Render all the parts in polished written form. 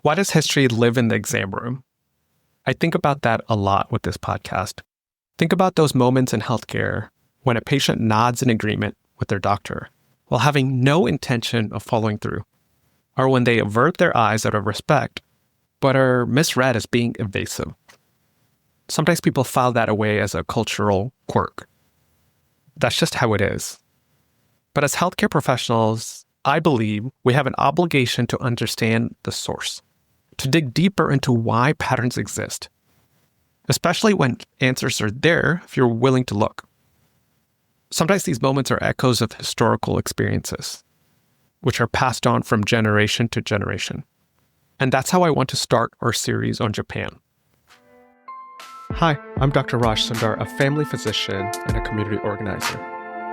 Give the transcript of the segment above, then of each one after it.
Why does history live in the exam room? I think about that a lot with this podcast. Think about those moments in healthcare when a patient nods in agreement with their doctor while having no intention of following through, or when they avert their eyes out of respect but are misread as being evasive. Sometimes people file that away as a cultural quirk. That's just how it is. But as healthcare professionals, I believe we have an obligation to understand the source, to dig deeper into why patterns exist, especially when answers are there if you're willing to look. Sometimes these moments are echoes of historical experiences, which are passed on from generation to generation. And that's how I want to start our series on Japan. Hi, I'm Dr. Raj Sundar, a family physician and a community organizer.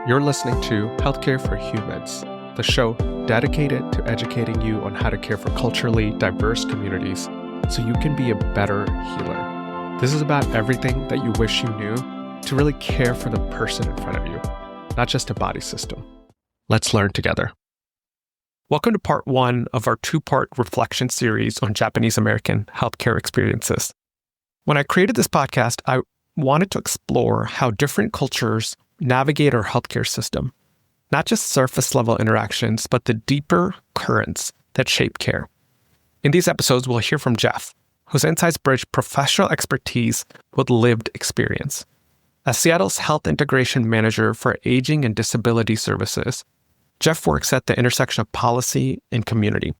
You're listening to Healthcare for Humans, the show dedicated to educating you on how to care for culturally diverse communities so you can be a better healer. This is about everything that you wish you knew to really care for the person in front of you, not just a body system. Let's learn together. Welcome to part one of our two-part reflection series on Japanese American healthcare experiences. When I created this podcast, I wanted to explore how different cultures navigate our healthcare system, not just surface-level interactions, but the deeper currents that shape care. In these episodes, we'll hear from Jeff, whose insights bridge professional expertise with lived experience. As Seattle's Health Integration Manager for Aging and Disability Services, Jeff works at the intersection of policy and community.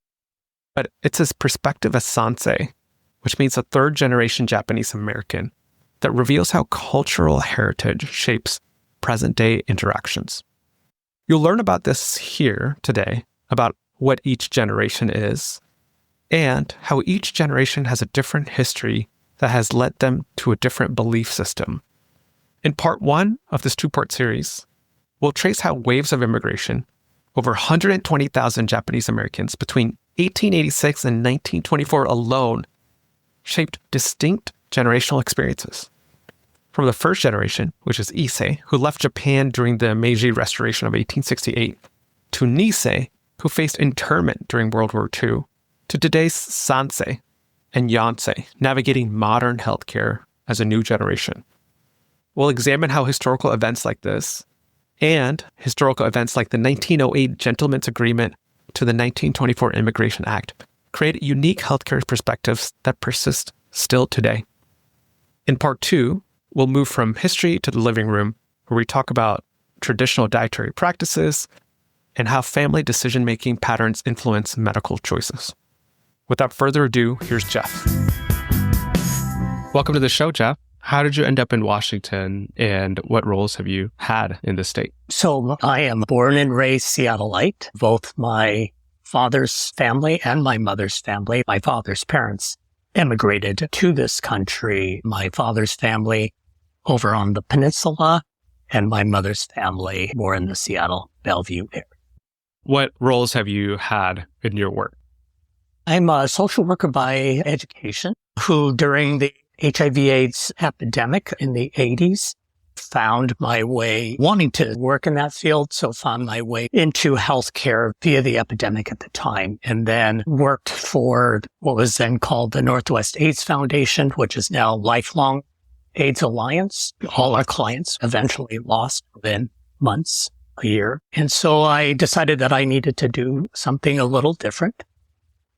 But it's his perspective as Sansei, which means a third-generation Japanese American, that reveals how cultural heritage shapes present-day interactions. You'll learn about this here today, about what each generation is, and how each generation has a different history that has led them to a different belief system. In part one of this two-part series, we'll trace how waves of immigration, over 120,000 Japanese Americans between 1886 and 1924 alone, shaped distinct generational experiences. From the first generation, which is Issei, who left Japan during the Meiji Restoration of 1868, to Nisei, who faced internment during World War II, to today's Sansei and Yonsei, navigating modern healthcare as a new generation. We'll examine how historical events like this, and historical events like the 1908 Gentleman's Agreement to the 1924 Immigration Act, create unique healthcare perspectives that persist still today. In part two, we'll move from history to the living room, where we talk about traditional dietary practices and how family decision-making patterns influence medical choices. Without further ado, here's Jeff. Welcome to the show, Jeff. How did you end up in Washington, and what roles have you had in the state? So I am born and raised Seattleite. Both my father's family and my mother's family, my father's parents, immigrated to this country. My father's family over on the peninsula, and my mother's family more in the Seattle, Bellevue area. What roles have you had in your work? I'm a social worker by education who, during the HIV/AIDS epidemic in the 80s, found my way wanting to work in that field, so found my way into healthcare via the epidemic at the time, and then worked for what was then called the Northwest AIDS Foundation, which is now Lifelong AIDS Alliance. All our clients eventually lost within months, a year. And so I decided that I needed to do something a little different.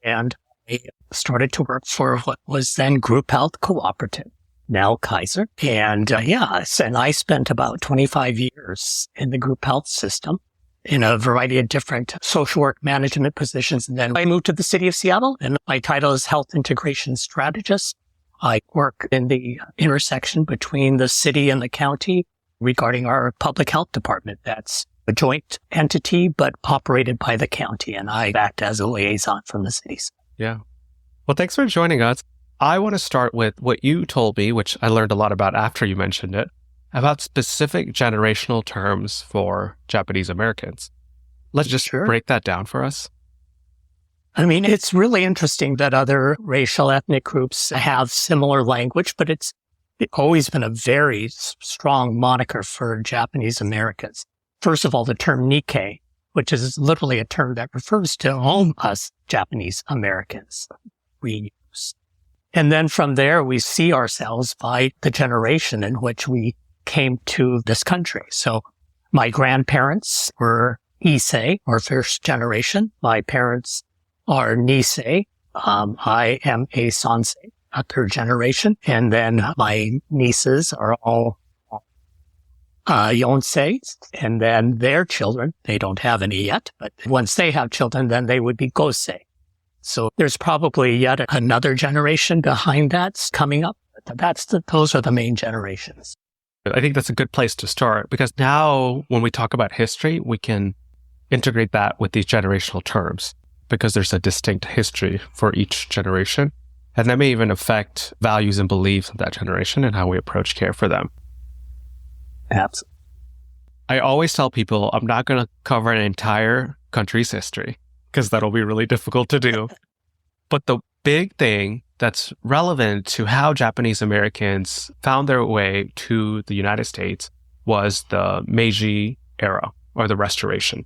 And I started to work for what was then Group Health Cooperative, now Kaiser. And and I spent about 25 years in the group health system in a variety of different social work management positions. And then I moved to the city of Seattle, and my title is Health Integration Strategist. I work in the intersection between the city and the county regarding our public health department. That's a joint entity, but operated by the county, and I act as a liaison from the cities. Yeah. Well, thanks for joining us. I want to start with what you told me, which I learned a lot about after you mentioned it, about specific generational terms for Japanese Americans. Let's just break that down for us. I mean, it's really interesting that other racial ethnic groups have similar language, but it's always been a very strong moniker for Japanese Americans. First of all, the term Nikkei, which is literally a term that refers to all us Japanese Americans. we use. And then from there, we see ourselves by the generation in which we came to this country. So my grandparents were Issei, or first generation. My parents are Nisei. I am a Sansei, a third generation. And then my nieces are all Yonsei. And then their children, they don't have any yet, but once they have children, then they would be Gosei. So there's probably yet another generation behind that's coming up. Those are the main generations. I think that's a good place to start, because now when we talk about history, we can integrate that with these generational terms, because there's a distinct history for each generation. And that may even affect values and beliefs of that generation and how we approach care for them. Absolutely. I always tell people I'm not going to cover an entire country's history, because that'll be really difficult to do. But the big thing that's relevant to how Japanese Americans found their way to the United States was the Meiji era, or the Restoration.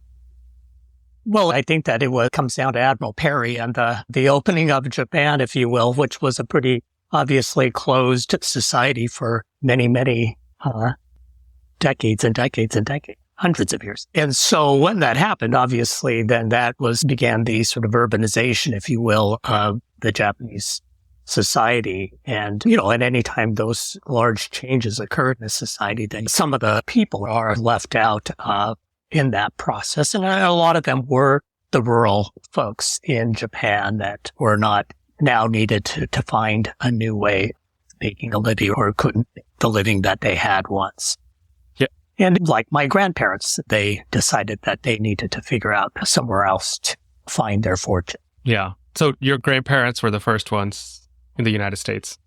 Well, I think that comes down to Admiral Perry and the opening of Japan, if you will, which was a pretty obviously closed society for many, many decades and decades and decades. Hundreds of years. And so when that happened, obviously, then began the sort of urbanization, if you will, of the Japanese society. And, at any time those large changes occurred in a society, then some of the people are left out in that process. And a lot of them were the rural folks in Japan that were not now needed to find a new way of making a living, or couldn't make the living that they had once. And like my grandparents, they decided that they needed to figure out somewhere else to find their fortune. Yeah. So your grandparents were the first ones in the United States.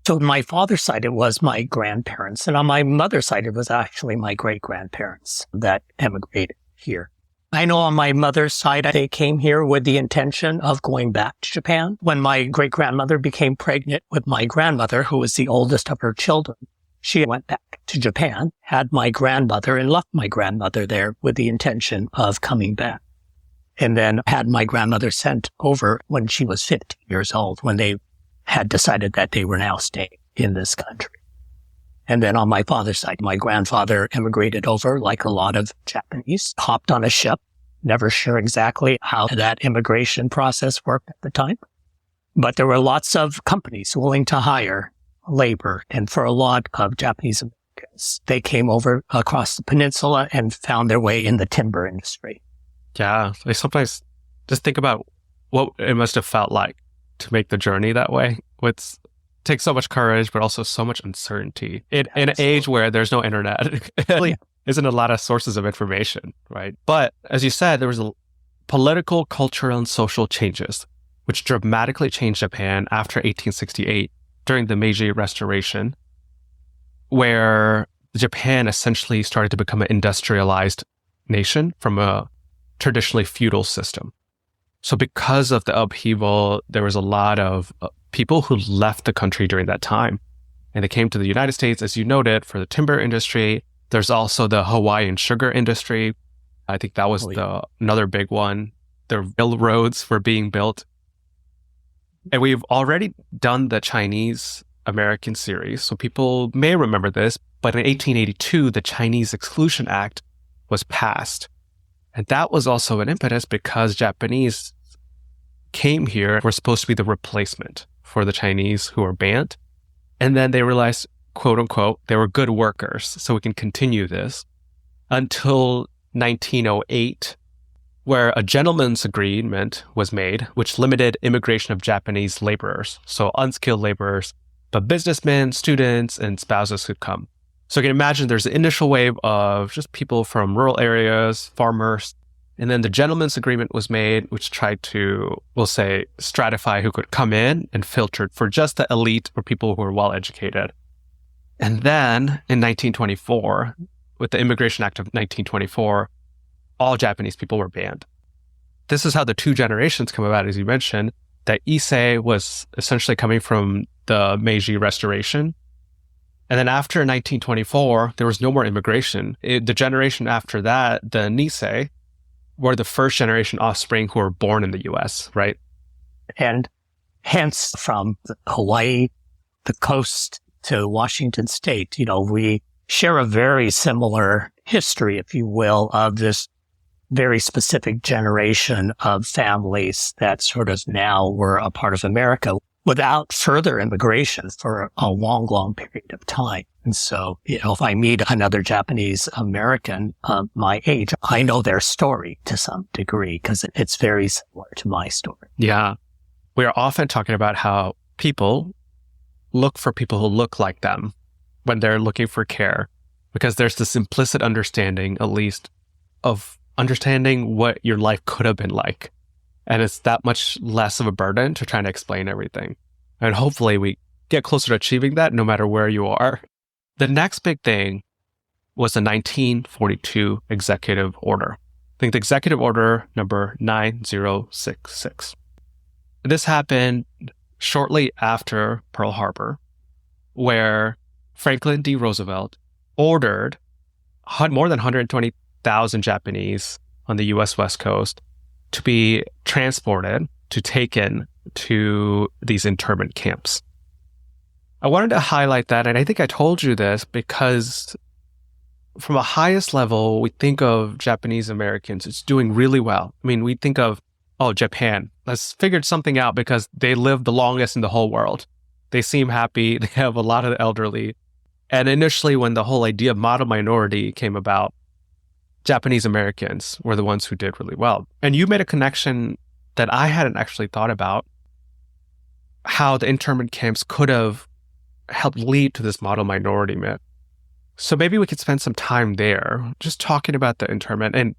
So on my father's side, it was my grandparents. And on my mother's side, it was actually my great-grandparents that emigrated here. I know on my mother's side, they came here with the intention of going back to Japan. When my great-grandmother became pregnant with my grandmother, who was the oldest of her children, she went back to Japan, had my grandmother, and left my grandmother there with the intention of coming back. And then had my grandmother sent over when she was 15 years old, when they had decided that they were now staying in this country. And then on my father's side, my grandfather immigrated over like a lot of Japanese, hopped on a ship, never sure exactly how that immigration process worked at the time. But there were lots of companies willing to hire labor. And for a lot of Japanese Americans, they came over across the peninsula and found their way in the timber industry. Yeah. I sometimes just think about what it must have felt like to make the journey that way. It takes so much courage, but also so much uncertainty. In an age where there's no internet, really isn't a lot of sources of information, right? But as you said, there was political, cultural, and social changes, which dramatically changed Japan after 1868. During the Meiji Restoration, where Japan essentially started to become an industrialized nation from a traditionally feudal system. So because of the upheaval, there was a lot of people who left the country during that time. And they came to the United States, as you noted, for the timber industry. There's also the Hawaiian sugar industry. I think that was another big one. The railroads were being built. And we've already done the Chinese American series, so people may remember this, but in 1882, the Chinese Exclusion Act was passed. And that was also an impetus because Japanese came here, were supposed to be the replacement for the Chinese who were banned. And then they realized, quote unquote, they were good workers, so we can continue this until 1908. Where a gentleman's agreement was made, which limited immigration of Japanese laborers, so unskilled laborers, but businessmen, students, and spouses could come. So you can imagine there's an initial wave of just people from rural areas, farmers, and then the gentleman's agreement was made, which tried to, we'll say, stratify who could come in and filtered for just the elite or people who were well-educated. And then in 1924, with the Immigration Act of 1924, all Japanese people were banned. This is how the two generations come about, as you mentioned, that Issei was essentially coming from the Meiji Restoration. And then after 1924, there was no more immigration. The generation after that, the Nisei, were the first generation offspring who were born in the U.S., right? And Hence, from Hawaii, the coast to Washington State, we share a very similar history, if you will, of this very specific generation of families that sort of now were a part of America without further immigration for a long, long period of time. And so, if I meet another Japanese American of my age, I know their story to some degree because it's very similar to my story. Yeah. We are often talking about how people look for people who look like them when they're looking for care, because there's this implicit understanding, at least, of understanding what your life could have been like. And it's that much less of a burden to try to explain everything. And hopefully we get closer to achieving that no matter where you are. The next big thing was the 1942 executive order. I think the executive order number 9066. This happened shortly after Pearl Harbor, where Franklin D. Roosevelt ordered more than 120,000 Japanese on the U.S. West Coast to be transported, taken to these internment camps. I wanted to highlight that, and I think I told you this because from a highest level, we think of Japanese Americans as doing really well. I mean, we think of, Japan, let's figured something out because they live the longest in the whole world. They seem happy. They have a lot of the elderly. And initially, when the whole idea of model minority came about, Japanese Americans were the ones who did really well. And you made a connection that I hadn't actually thought about, how the internment camps could have helped lead to this model minority myth. So maybe we could spend some time there just talking about the internment and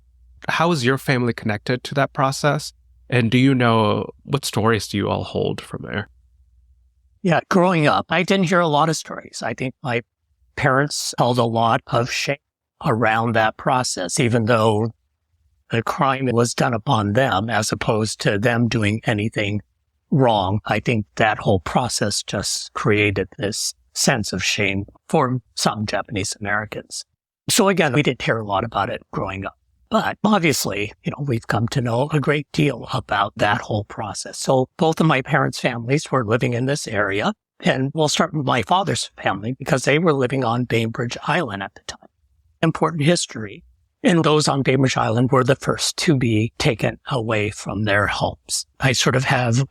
how is your family connected to that process? And do you know, what stories do you all hold from there? Yeah, growing up, I didn't hear a lot of stories. I think my parents held a lot of shame around that process, even though the crime was done upon them as opposed to them doing anything wrong. I think that whole process just created this sense of shame for some Japanese Americans. So again, we didn't hear a lot about it growing up. But obviously, we've come to know a great deal about that whole process. So both of my parents' families were living in this area. And we'll start with my father's family because they were living on Bainbridge Island at the time. Important history. And those on Bainbridge Island were the first to be taken away from their homes. I sort of have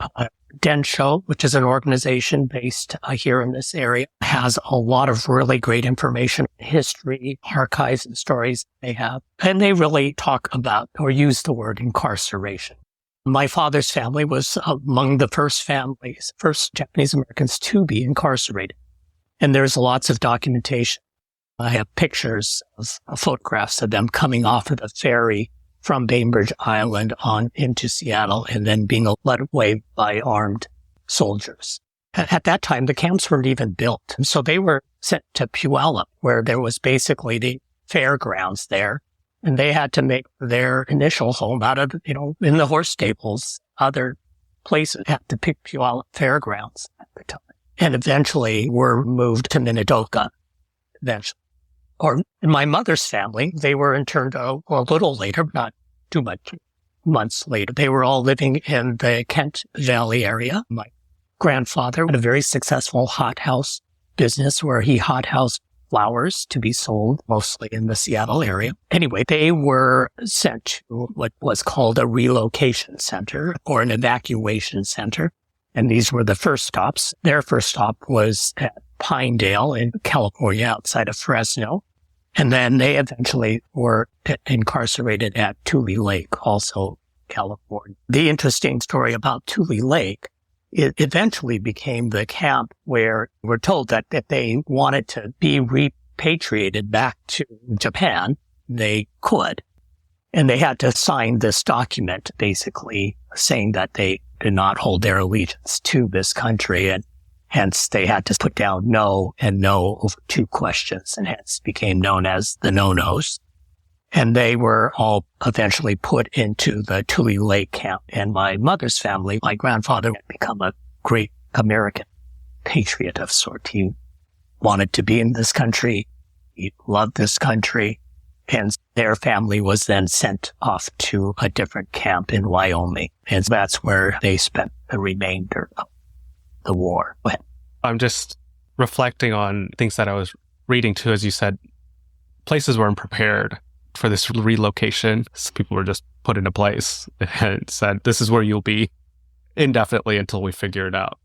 Densho, which is an organization based here in this area, has a lot of really great information, history, archives, and stories they have. And they really talk about or use the word incarceration. My father's family was among the first Japanese Americans to be incarcerated. And there's lots of documentation. I have pictures of photographs of them coming off of the ferry from Bainbridge Island on into Seattle and then being led away by armed soldiers. At that time, the camps weren't even built. So they were sent to Puyallup, where there was basically the fairgrounds there. And they had to make their initial home out of, in the horse stables, other places at the Puyallup Fairgrounds at the time. And eventually were moved to Minidoka eventually. Or in my mother's family, they were interned a little later, not too much, months later. They were all living in the Kent Valley area. My grandfather had a very successful hothouse business where he hothoused flowers to be sold mostly in the Seattle area. Anyway, they were sent to what was called a relocation center or an evacuation center. And these were the first stops. Their first stop was at Pinedale in California outside of Fresno. And then they eventually were incarcerated at Tule Lake, also California. The interesting story about Tule Lake, it eventually became the camp where we're told that if they wanted to be repatriated back to Japan, they could. And they had to sign this document basically saying that they did not hold their allegiance to this country. And hence, they had to put down no and no over two questions, and hence became known as the no-nos. And they were all eventually put into the Tule Lake camp. And my mother's family, my grandfather had become a great American patriot of sort. He wanted to be in this country. He loved this country. And their family was then sent off to a different camp in Wyoming. And that's where they spent the remainder of the war. But I'm just reflecting on things that I was reading too. As you said, places weren't prepared for this relocation. So people were just put into place and said, this is where you'll be indefinitely until we figure it out.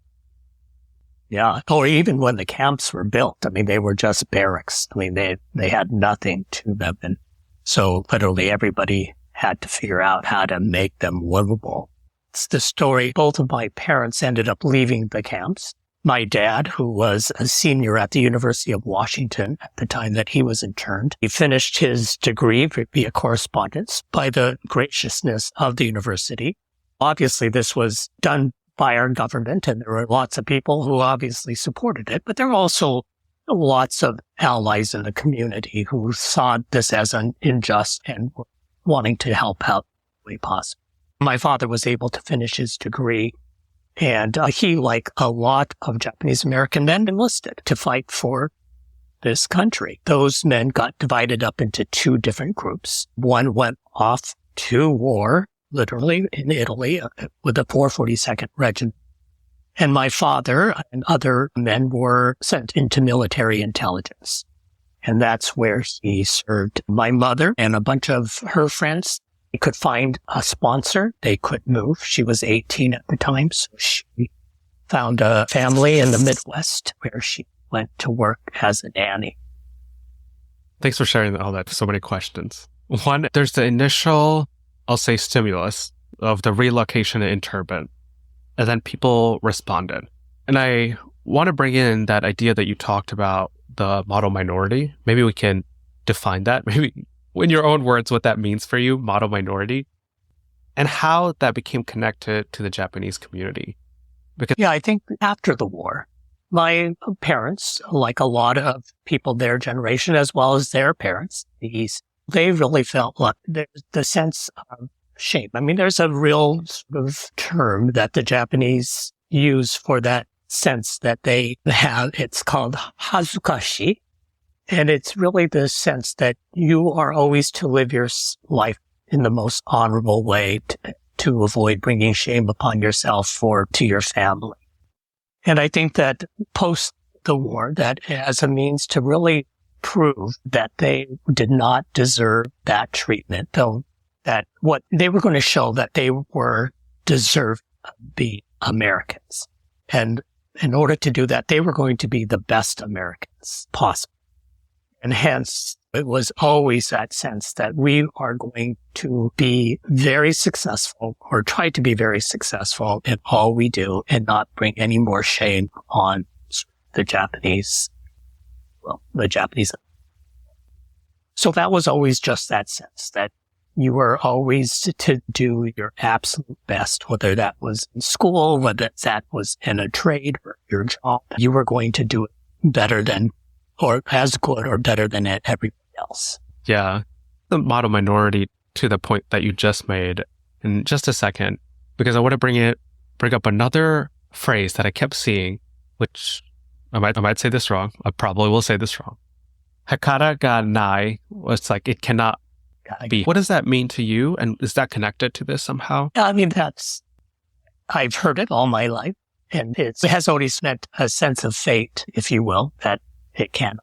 yeah, or even when the camps were built, I mean, they were just barracks. I mean, they had nothing to them. And so literally everybody had to figure out how to make them livable. It's the story. Both of my parents ended up leaving the camps. My dad, who was a senior at the University of Washington at the time that he was interned, he finished his degree via correspondence by the graciousness of the university. Obviously, this was done by our government, and there were lots of people who obviously supported it, but there were also lots of allies in the community who saw this as an unjust and were wanting to help out the way possible. My father was able to finish his degree, and he, like a lot of Japanese American men, enlisted to fight for this country. Those men got divided up into two different groups. One went off to war, literally in Italy, with the 442nd Regiment. And my father and other men were sent into military intelligence. And that's where he served. My mother and a bunch of her friends, they could find a sponsor. They could move. She was 18 at the time, so she found a family in the Midwest where she went to work as a nanny. Thanks for sharing all that. So many questions. One, there's the initial, I'll say, stimulus of the relocation and internment. And then people responded. And I want to bring in that idea that you talked about, the model minority. Maybe we can define that. Maybe in your own words, what that means for you, model minority, and how that became connected to the Japanese community. Because I think after the war, my parents, like a lot of people their generation, as well as their parents, they really felt like there's the sense of shame. I mean, there's a real sort of term that the Japanese use for that sense that they have. It's called hazukashi. And it's really the sense that you are always to live your life in the most honorable way to avoid bringing shame upon yourself or to your family. And I think that post the war, that as a means to really prove that they did not deserve that treatment, though, that what they were going to show that they were deserved to be Americans. And in order to do that, they were going to be the best Americans possible. And hence, it was always that sense that we are going to be very successful or try to be very successful in all we do and not bring any more shame on the Japanese. So that was always just that sense that you were always to do your absolute best, whether that was in school, whether that was in a trade or your job. You were going to do it better than, or as good or better than everybody else. Yeah. The model minority, to the point that you just made in just a second, because I want to bring up another phrase that I kept seeing, which I might say this wrong. I probably will say this wrong. Hakara ga nai was like, it cannot be. What does that mean to you? And is that connected to this somehow? I mean, I've heard it all my life. And it has always meant a sense of fate, if you will, that it can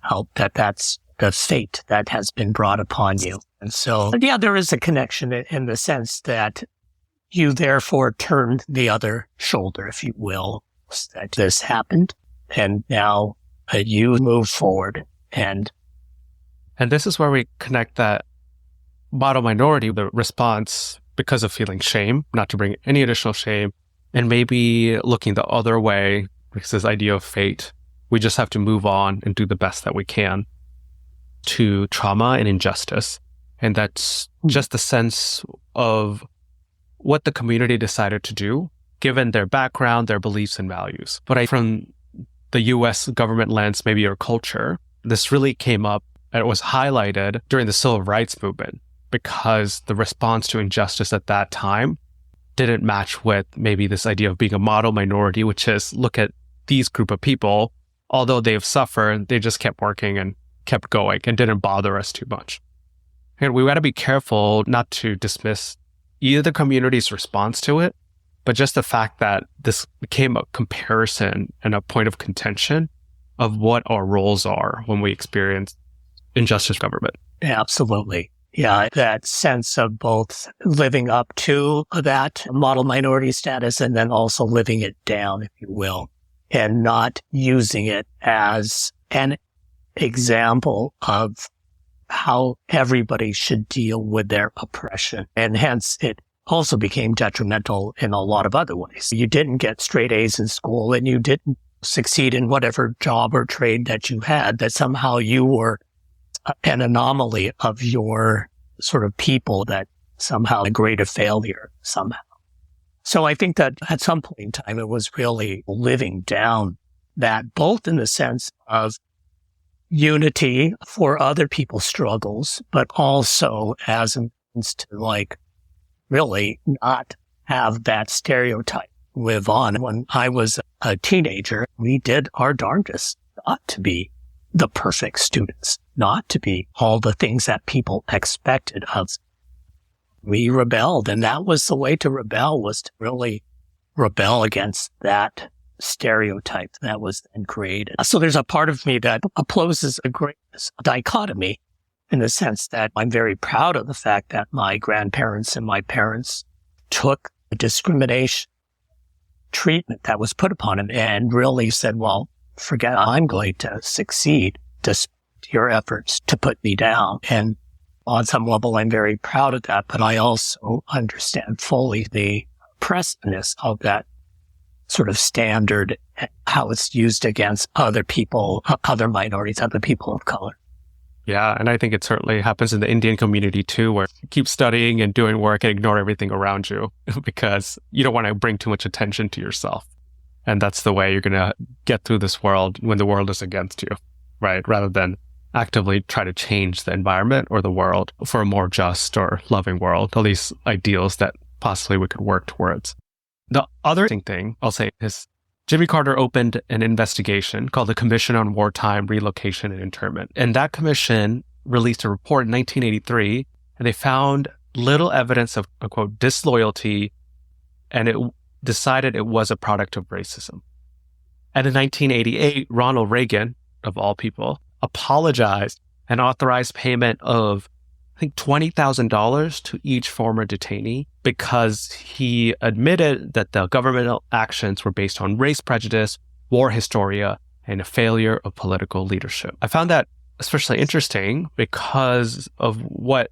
help, that's the fate that has been brought upon you. And so, yeah, there is a connection in the sense that you therefore turned the other shoulder, if you will, that this happened. And now you move forward. And this is where we connect that model minority, the response because of feeling shame, not to bring any additional shame, and maybe looking the other way, because this idea of fate, we just have to move on and do the best that we can, to trauma and injustice. And that's just the sense of what the community decided to do, given their background, their beliefs and values. But from the US government lens, maybe your culture, this really came up and it was highlighted during the civil rights movement, because the response to injustice at that time didn't match with maybe this idea of being a model minority, which is, look at these group of people, although they've suffered, they just kept working and kept going and didn't bother us too much. And we got to be careful not to dismiss either the community's response to it but just the fact that this became a comparison and a point of contention of what our roles are when we experience injustice government. Absolutely. Yeah, that sense of both living up to that model minority status and then also living it down, if you will, and not using it as an example of how everybody should deal with their oppression. And hence, it also became detrimental in a lot of other ways. You didn't get straight A's in school and you didn't succeed in whatever job or trade that you had, that somehow you were an anomaly of your sort of people, that somehow a greater failure somehow. So I think that at some point in time, it was really living down that, both in the sense of unity for other people's struggles, but also as a means to really not have that stereotype live on. When I was a teenager, we did our darndest not to be the perfect students, not to be all the things that people expected of us. We rebelled, and that was the way to rebel, was to really rebel against that stereotype that was then created. So there's a part of me that opposes a great dichotomy, in the sense that I'm very proud of the fact that my grandparents and my parents took the discrimination treatment that was put upon them and really said, well, forget, I'm going to succeed despite your efforts to put me down. And on some level, I'm very proud of that, but I also understand fully the oppressiveness of that sort of standard, how it's used against other people, other minorities, other people of color. Yeah, and I think it certainly happens in the Indian community too, where you keep studying and doing work and ignore everything around you because you don't want to bring too much attention to yourself. And that's the way you're going to get through this world when the world is against you, right? Rather than actively try to change the environment or the world for a more just or loving world, all these ideals that possibly we could work towards. The other thing I'll say is Jimmy Carter opened an investigation called the Commission on Wartime Relocation and Internment. And that commission released a report in 1983, and they found little evidence of, quote, disloyalty, and it decided it was a product of racism. And in 1988, Ronald Reagan, of all people, apologized and authorized payment of, I think, $20,000 to each former detainee because he admitted that the governmental actions were based on race prejudice, war hysteria, and a failure of political leadership. I found that especially interesting because of what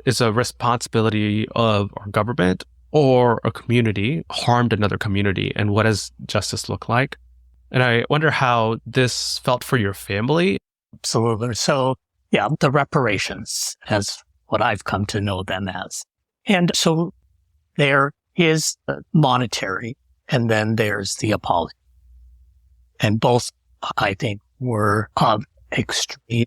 is a responsibility of our government or a community harmed another community, and what does justice look like? And I wonder how this felt for your family. Absolutely. So, yeah, the reparations, as what I've come to know them as. And so there is the monetary, and then there's the apology. And both, I think, were of extreme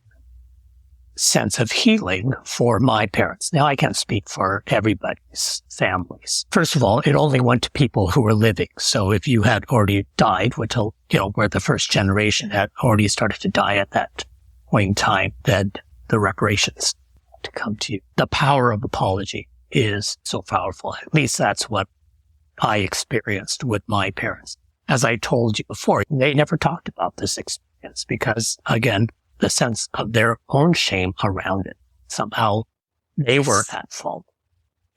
sense of healing for my parents. Now, I can't speak for everybody's families. First of all, it only went to people who were living. So if you had already died, which, where the first generation had already started to die at that point in time, then the reparations to come to you. The power of apology is so powerful. At least that's what I experienced with my parents. As I told you before, they never talked about this experience because, again, the sense of their own shame around it. Somehow they were at fault.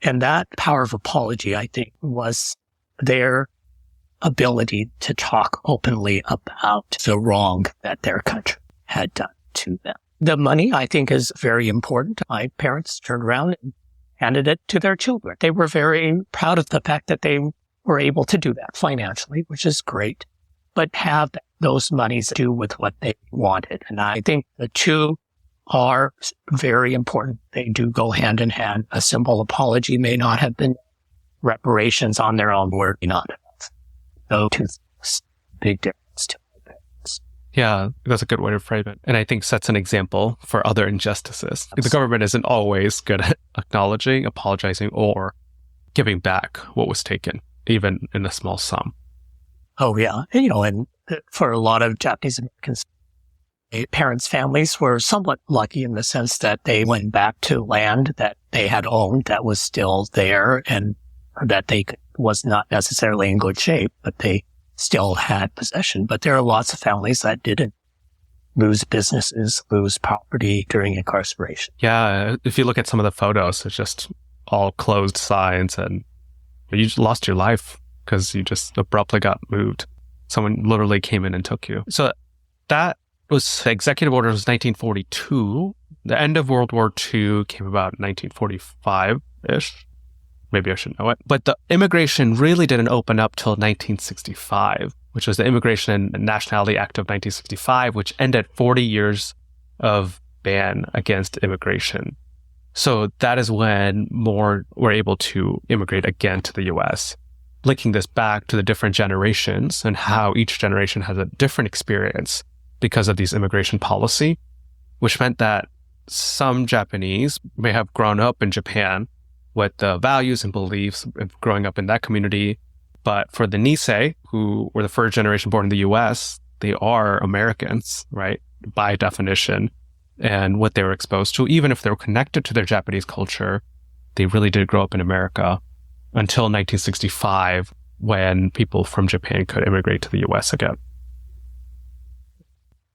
And that power of apology, I think, was their ability to talk openly about the wrong that their country had done to them. The money, I think, is very important. My parents turned around and handed it to their children. They were very proud of the fact that they were able to do that financially, which is great, but have those monies do with what they wanted. And I think the two are very important. They do go hand in hand. A simple apology may not have been reparations on their own were not enough. Those two things, big difference to my parents. Yeah, that's a good way to frame it. And I think sets an example for other injustices. The government isn't always good at acknowledging, apologizing, or giving back what was taken, even in a small sum. Oh, yeah. And for a lot of Japanese Americans, parents' families were somewhat lucky in the sense that they went back to land that they had owned that was still there and that was not necessarily in good shape, but they still had possession. But there are lots of families that didn't lose businesses, lose property during incarceration. Yeah, if you look at some of the photos, it's just all closed signs and you just lost your life because you just abruptly got moved. Someone literally came in and took you. So that was executive order was 1942. The end of World War II came about 1945-ish. Maybe I should know it. But the immigration really didn't open up till 1965, which was the Immigration and Nationality Act of 1965, which ended 40 years of ban against immigration. So that is when more were able to immigrate again to the U.S., linking this back to the different generations and how each generation has a different experience because of these immigration policy, which meant that some Japanese may have grown up in Japan with the values and beliefs of growing up in that community. But for the Nisei, who were the first generation born in the U.S., they are Americans, right? By definition. And what they were exposed to, even if they were connected to their Japanese culture, they really did grow up in America until 1965, when people from Japan could immigrate to the U.S. again.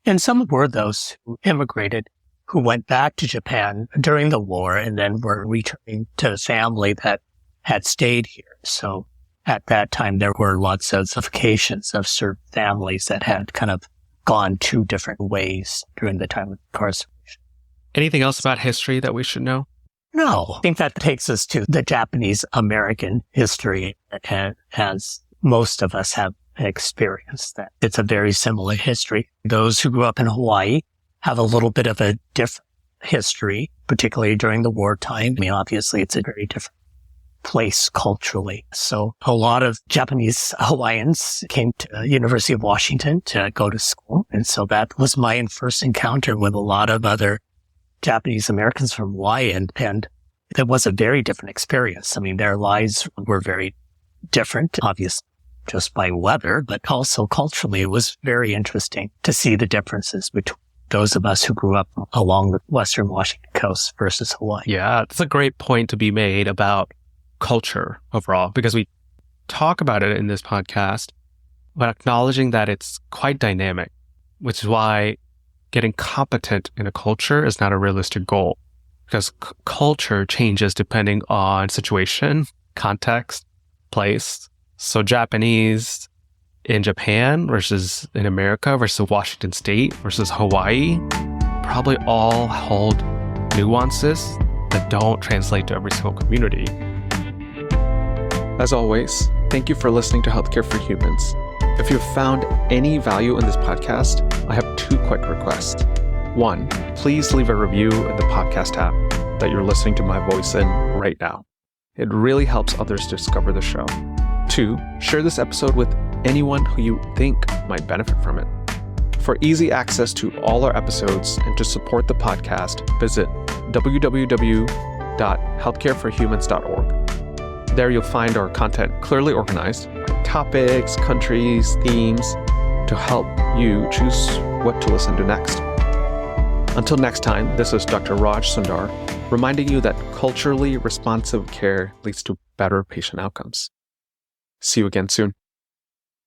And some were those who immigrated, who went back to Japan during the war and then were returning to family that had stayed here. So at that time, there were lots of vacations of certain families that had kind of gone two different ways during the time of incarceration. Anything else about history that we should know? No. I think that takes us to the Japanese-American history, as most of us have experienced that. It's a very similar history. Those who grew up in Hawaii have a little bit of a different history, particularly during the wartime. I mean, obviously, it's a very different place culturally. So a lot of Japanese Hawaiians came to the University of Washington to go to school. And so that was my first encounter with a lot of other Japanese Americans from Hawaii. And it was a very different experience. I mean, their lives were very different, obviously, just by weather, but also culturally, it was very interesting to see the differences between those of us who grew up along the Western Washington coast versus Hawaii. Yeah, that's a great point to be made about culture overall, because we talk about it in this podcast, but acknowledging that it's quite dynamic, which is why getting competent in a culture is not a realistic goal, because culture changes depending on situation, context, place. So Japanese in Japan versus in America versus Washington State versus Hawaii probably all hold nuances that don't translate to every single community. As always, thank you for listening to Healthcare for Humans. If you've found any value in this podcast, I have two quick requests. One, please leave a review in the podcast app that you're listening to my voice in right now. It really helps others discover the show. Two, share this episode with anyone who you think might benefit from it. For easy access to all our episodes and to support the podcast, visit www.healthcareforhumans.org. There you'll find our content clearly organized by topics, countries, themes, to help you choose what to listen to next. Until next time, this is Dr. Raj Sundar, reminding you that culturally responsive care leads to better patient outcomes. See you again soon.